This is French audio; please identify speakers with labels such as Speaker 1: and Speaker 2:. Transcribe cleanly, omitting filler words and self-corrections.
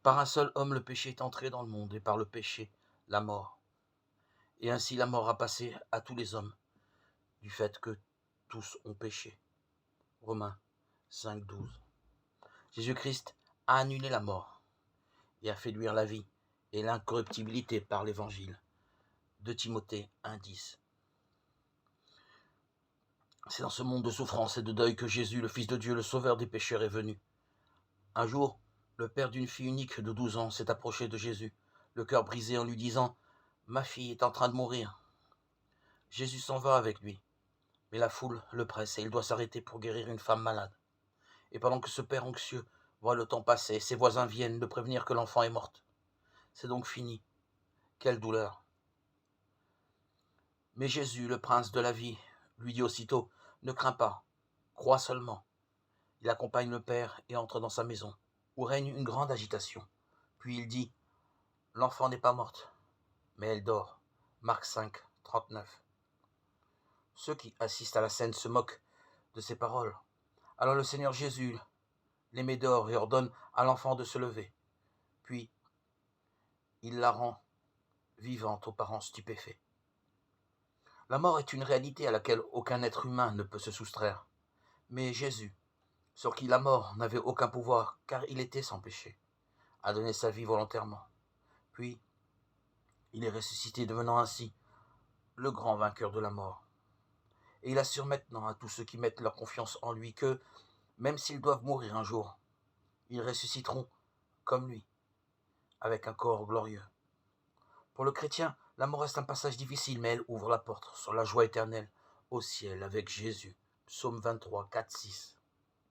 Speaker 1: Par un seul homme le péché est entré dans le monde, et par le péché, la mort. Et ainsi la mort a passé à tous les hommes, du fait que tous ont péché. Romains 5,12. Jésus-Christ a annulé la mort et a fait luire la vie et l'incorruptibilité par l'évangile. 2 Timothée 1,10. C'est dans ce monde de souffrance et de deuil que Jésus, le Fils de Dieu, le Sauveur des pécheurs, est venu. Un jour, le père d'une fille unique de 12 ans s'est approché de Jésus, le cœur brisé, en lui disant « Ma fille est en train de mourir ». Jésus s'en va avec lui, mais la foule le presse et il doit s'arrêter pour guérir une femme malade. Et pendant que ce père anxieux voit le temps passer, ses voisins viennent le prévenir que l'enfant est morte. C'est donc fini. Quelle douleur! Mais Jésus, le prince de la vie, lui dit aussitôt « Ne crains pas, crois seulement ». Il accompagne le père et entre dans sa maison, où règne une grande agitation. Puis il dit « L'enfant n'est pas morte, mais elle dort ». Marc 5, 39. Ceux qui assistent à la scène se moquent de ces paroles. Alors le Seigneur Jésus les met dehors et ordonne à l'enfant de se lever. Puis il la rend vivante aux parents stupéfaits. La mort est une réalité à laquelle aucun être humain ne peut se soustraire. Mais Jésus, sur qui la mort n'avait aucun pouvoir, car il était sans péché, a donné sa vie volontairement. Puis, il est ressuscité, devenant ainsi le grand vainqueur de la mort. Et il assure maintenant à tous ceux qui mettent leur confiance en lui que, même s'ils doivent mourir un jour, ils ressusciteront comme lui, avec un corps glorieux. Pour le chrétien, la mort reste un passage difficile, mais elle ouvre la porte sur la joie éternelle au ciel avec Jésus. Psaume 23, 4, 6.